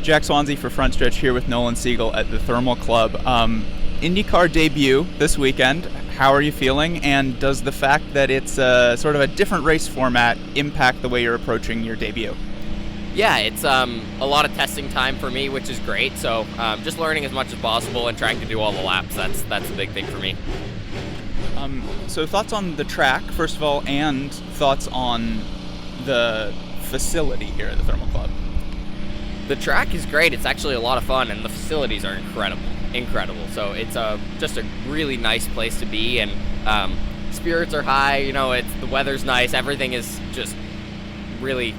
Jack Swansey for Frontstretch here with Nolan Siegel at the Thermal Club. IndyCar debut this weekend. How are you feeling? And does the fact that it's sort of a different race format impact the way you're approaching your debut? Yeah, it's a lot of testing time for me, which is great. So just learning as much as possible and trying to do all the laps. That's a big thing for me. So thoughts on the track, first of all, and thoughts on the facility here at the Thermal Club? The track is great. It's actually a lot of fun, and the facilities are incredible. So it's just a really nice place to be, and spirits are high. You know, the weather's nice. Everything is just really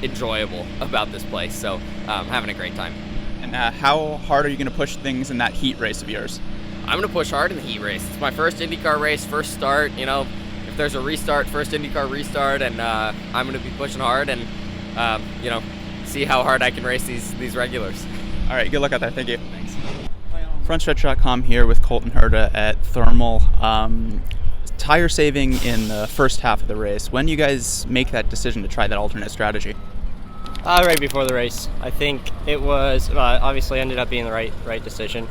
enjoyable about this place. So having a great time. And how hard are you going to push things in that heat race of yours? I'm going to push hard in the heat race. It's my first IndyCar race, first start. You know, if there's a restart, first IndyCar restart, and I'm going to be pushing hard and see how hard I can race these regulars. All right, good luck out there. Thank you. Thanks. Frontstretch.com here with Colton Herta at Thermal. Tire saving in the first half of the race. When do you guys make that decision to try that alternate strategy? Right before the race. I think it was obviously ended up being the right decision.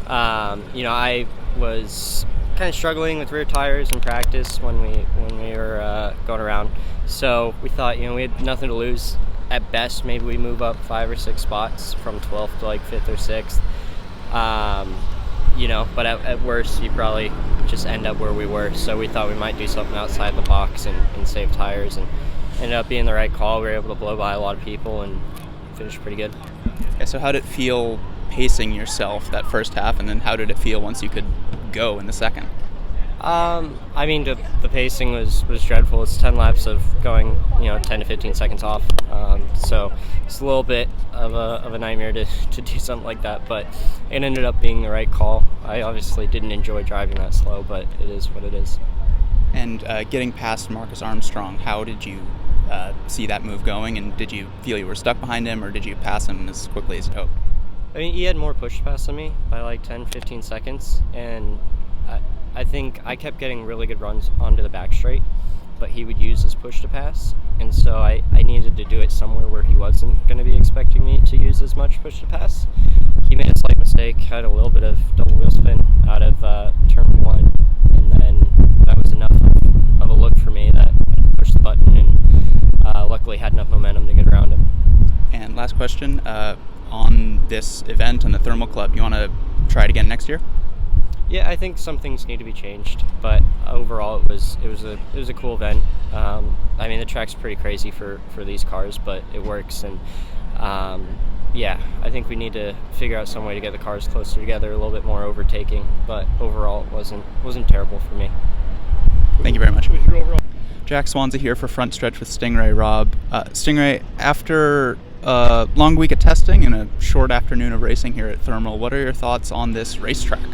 I was kind of struggling with rear tires in practice when we were going around. So we thought, we had nothing to lose. At best, maybe we move up 5 or 6 spots from 12th to like 5th or 6th. But at worst, you probably just end up where we were. So we thought we might do something outside the box and save tires, and ended up being the right call. We were able to blow by a lot of people and finish pretty good. Okay, so how did it feel pacing yourself that first half, and then how did it feel once you could go in the second? The pacing was dreadful. It's 10 laps of going, 10 to 15 seconds off. So it's a little bit of a nightmare to do something like that, but it ended up being the right call. I obviously didn't enjoy driving that slow, but it is what it is. And getting past Marcus Armstrong, how did you see that move going, and did you feel you were stuck behind him, or did you pass him as quickly as you hoped? He had more push pass than me by like 10, 15 seconds, and I think I kept getting really good runs onto the back straight, but he would use his push to pass, and so I needed to do it somewhere where he wasn't going to be expecting me to use as much push to pass. He made a slight mistake, had a little bit of double wheel spin out of turn 1, and then that was enough of a look for me that I pushed the button and luckily had enough momentum to get around him. And last question, on this event and the Thermal Club, you want to try it again next year? Yeah, I think some things need to be changed, but overall it was a cool event. The track's pretty crazy for these cars, but it works, and I think we need to figure out some way to get the cars closer together, a little bit more overtaking, but overall it wasn't terrible for me. Thank you very much. Jack Swansey here for Frontstretch with Ray Robb. Ray, after a long week of testing and a short afternoon of racing here at Thermal, what are your thoughts on this racetrack?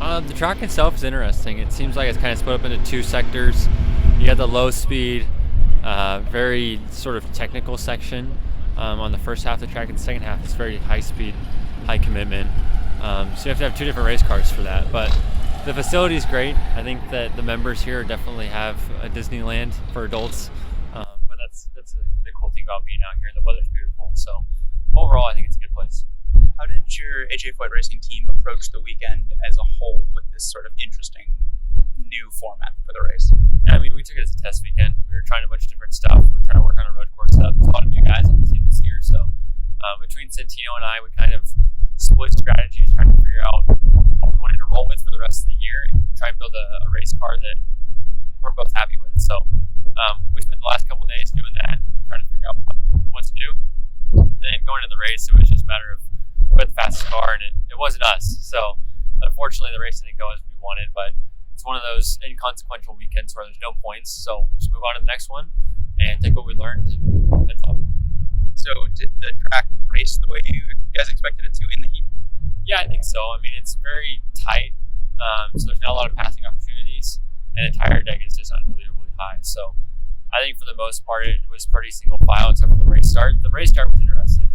The track itself is interesting. It seems like it's kind of split up into 2 sectors. You got the low speed, very sort of technical section on the first half of the track, and the second half is very high speed, high commitment. So you have to have 2 different race cars for that. But the facility is great. I think that the members here definitely have a Disneyland for adults. But that's the cool thing about being out here. The weather's beautiful. So overall, I think it's a good place. How did your AJ Foyt Racing team approach the weekend as a whole with this sort of interesting new format for the race? Yeah, we took it as a test weekend. We were trying a bunch of different stuff. We're trying to work on a road course stuff. There's a lot of new guys on the team this year, so between Santino and I, we kind of split strategies, trying to figure out what we wanted to roll with for the rest of the year and try and build a race car that we're both happy with. So we spent the last couple of days doing that, trying to figure out what to do. And then going into the race, it was just a matter of who had the fastest car, and it wasn't us. So unfortunately, the race didn't go as we wanted, but it's one of those inconsequential weekends where there's no points. So just move on to the next one and take what we learned and head up. So did the track race the way you guys expected it to in the heat? Yeah, I think so. It's very tight, so there's not a lot of passing opportunities, and the tire deck is just unbelievably high. So I think for the most part, it was pretty single file except for the race start. The race start was interesting.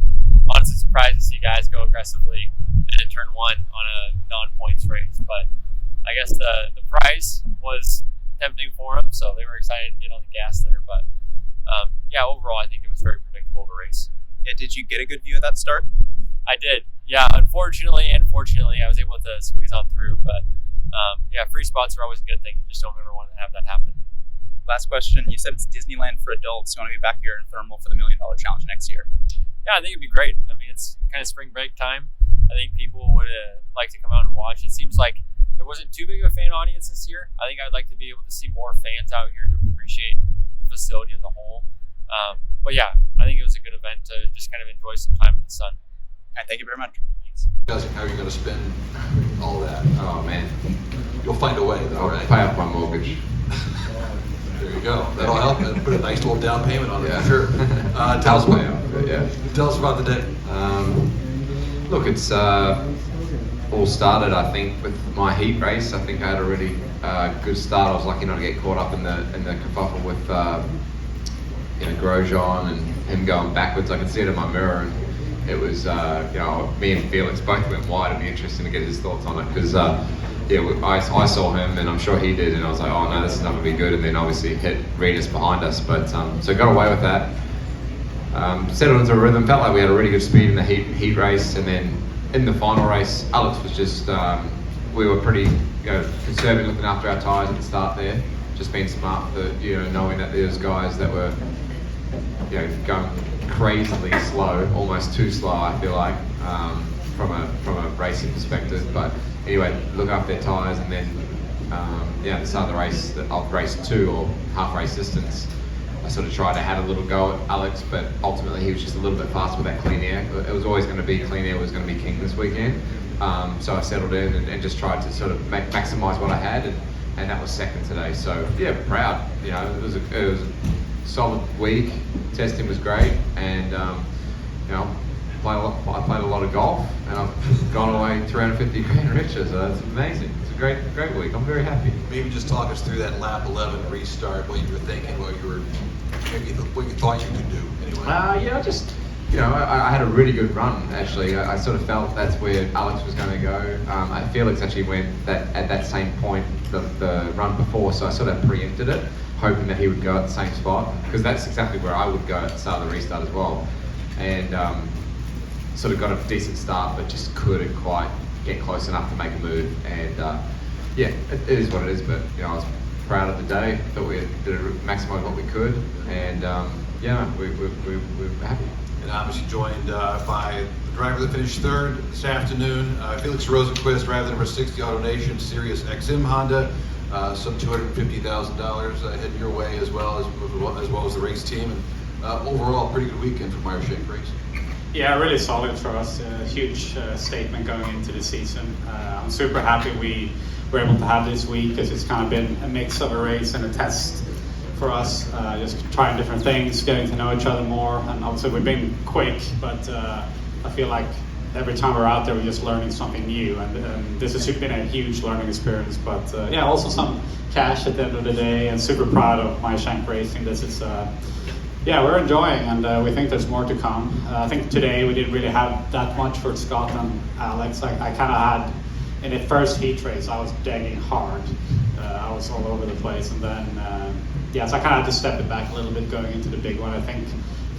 Honestly surprised to see guys go aggressively in turn 1 on a non-points race, but I guess the prize was tempting for them, so they were excited to get on the gas there. But overall, I think it was very predictable of a race. Yeah, did you get a good view of that start? I did. Yeah, unfortunately and fortunately, I was able to squeeze on through. But yeah, free spots are always a good thing. You just don't ever want to have that happen. Last question. You said it's Disneyland for adults. You want to be back here in Thermal for the $1 Million Challenge next year? Yeah, I think it'd be great. I mean, it's kind of spring break time. I think people would like to come out and watch. It seems like there wasn't too big of a fan audience this year. I think I'd like to be able to see more fans out here to appreciate the facility as a whole. But yeah, I think it was a good event to just kind of enjoy some time in the sun. All right, thank you very much. How are you going to spend all that? Oh man, You'll find a way, though, I'll right? pay off my mortgage. There you go. That'll help. That'll put a nice little down payment on it, Yeah. for sure. Tell us I'll pay off it, yeah. Tell us about the day. Look, it's all started, I think, with my heat race. I think I had a really good start. I was lucky not to get caught up in the kerfuffle with Grosjean and him going backwards. I could see it in my mirror. And it was, me and Felix both went wide. It'd be interesting to get his thoughts on it because, I saw him and I'm sure he did, and I was like, oh no, this is not going to be good. And then obviously hit Regis behind us, but so got away with that. Settled into a rhythm. Felt like we had a really good speed in the heat race, and then in the final race, Alex was just we were pretty conservative looking after our tyres at the start there. Just being smart, knowing that there's guys that were going crazily slow, almost too slow, I feel like, from a racing perspective. But anyway, look after their tyres, and then at the start of the race, of race 2 or half race distance, I sort of tried to have a little go at Alex, but ultimately he was just a little bit faster with that clean air. It was always going to be clean air was going to be king this weekend. So I settled in and just tried to sort of maximise what I had, and that was second today. So yeah, proud. It was a solid week. Testing was great, and I played a lot of golf, and I've gone away 350 grand richer. So that's amazing. It's a great week. I'm very happy. Maybe just talk us through that lap 11 restart, what you were thinking, what you thought you could do. Anyway. I had a really good run, actually. I sort of felt that's where Alex was going to go. Felix actually went at that same point the run before, so I sort of preempted it, hoping that he would go at the same spot, because that's exactly where I would go at the start of the restart as well. And sort of got a decent start, but just couldn't quite get close enough to make a move. And it is what it is, but I was proud of the day. Thought we did maximise what we could, and we're happy. And obviously joined by the driver that finished third this afternoon, Felix Rosenqvist, driver number 60 AutoNation Sirius XM Honda. Some $250,000 heading your way, as well as the race team. And overall, pretty good weekend for Meyer Shank Racing. Yeah, really solid for us. A huge statement going into the season. I'm super happy we were able to have this week, because it's kind of been a mix of a race and a test for us. Just trying different things, getting to know each other more, and obviously we've been quick, but I feel like every time we're out there, we're just learning something new, and this has been a huge learning experience. But also some cash at the end of the day, and super proud of Meyer Shank Racing. This is we're enjoying, and we think there's more to come. I think today we didn't really have that much for Scott and Alex. I kind of had, in the first heat race, I was digging hard. I was all over the place, and then so I kind of had to step it back a little bit going into the big one. I think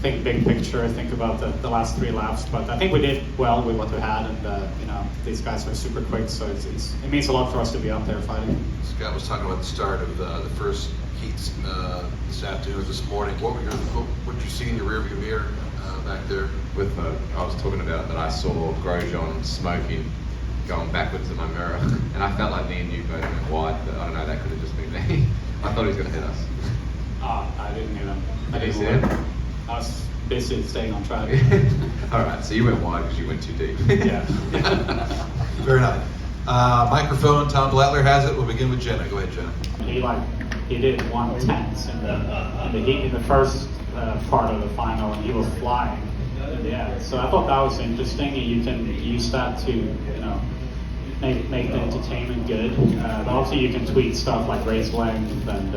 big picture, think about the last 3 laps, but I think we did well with what we had, and these guys are super quick, so it means a lot for us to be out there fighting. Scott was talking about the start of the first heats this afternoon or this morning. What did you see in your rearview mirror back there? I was talking about that I saw Grosjean smoking, going backwards in my mirror, and I felt like me and you both went wide, but I don't know, that could have just been me. I thought he was going to hit us. I didn't hear them. Did you see him? I was busy staying on track. All right, so you went wide because you went too deep. Yeah. Very nice. Microphone, Tom Blattler has it. We'll begin with Jenna. Go ahead, Jenna. He did 1/10 in the first part of the final, and he was flying. So I thought that was interesting. You can use that to make the entertainment good. But also you can tweak stuff like race length, and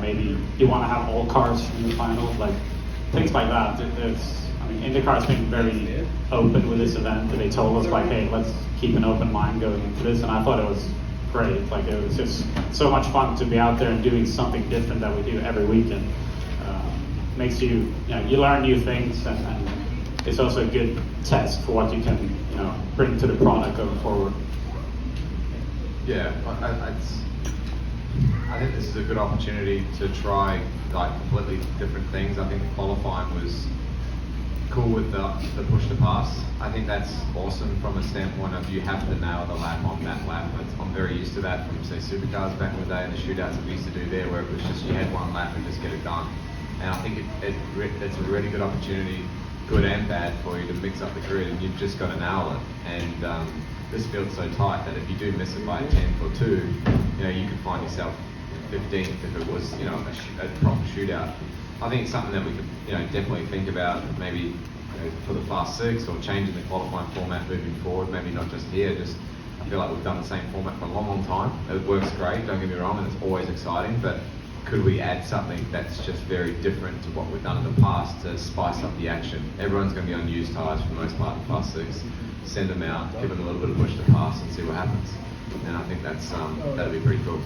maybe you want to have all cars in the final, like things like that. IndyCar's been very open with this event. They told us hey, let's keep an open mind going into this, and I thought it was great. It was just so much fun to be out there and doing something different that we do every weekend. Makes you learn new things, and it's also a good test for what you can, you know, bring to the product going forward. Yeah, I think this is a good opportunity to try like completely different things. I think the qualifying was cool with the push to pass. I think that's awesome from a standpoint of you have to nail the lap on that lap. I'm very used to that from say supercars back in the day and the shootouts that we used to do there, where it was just you had one lap and just get it done. And I think it's a really good opportunity, good and bad, for you to mix up the grid, and you've just got to nail it. And this field's so tight that if you do miss it by a tenth or two, you know, you could find yourself 15th if it was, you know, a proper shootout. I think it's something that we could, you know, definitely think about, maybe, you know, for the Fast Six or changing the qualifying format moving forward. Maybe not just here. Just I feel like we've done the same format for a long, long time. It works great. Don't get me wrong, and it's always exciting. But could we add something that's just very different to what we've done in the past to spice up the action? Everyone's going to be on used tyres for the most part in Fast Six. Send them out, give them a little bit of push to pass, and see what happens. And I think that's that'd be pretty cool.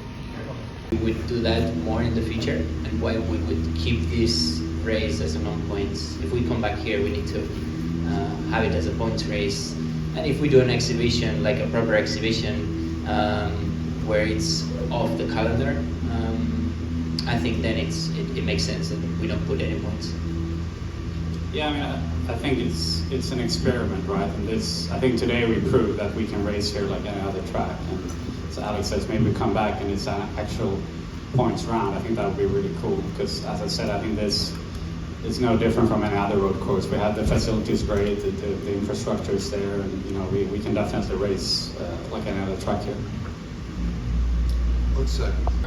We would do that more in the future, and why we would keep this race as a non-points. If we come back here, we need to have it as a points race. And if we do an exhibition, like a proper exhibition, where it's off the calendar, I think then it makes sense that we don't put any points. Yeah, I mean, I think it's an experiment, right? And I think today we proved that we can race here like any other track. And so Alex says maybe we come back and it's an actual points round. I think that would be really cool because, as I said, I think this is no different from any other road course. We have the facilities great, the infrastructure is there, and you know we can definitely race like any other track here.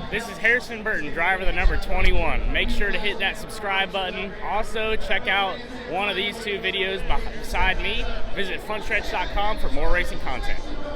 This is Harrison Burton, driver the number 21. Make sure to hit that subscribe button. Also, check out one of these two videos beside me. Visit frontstretch.com for more racing content.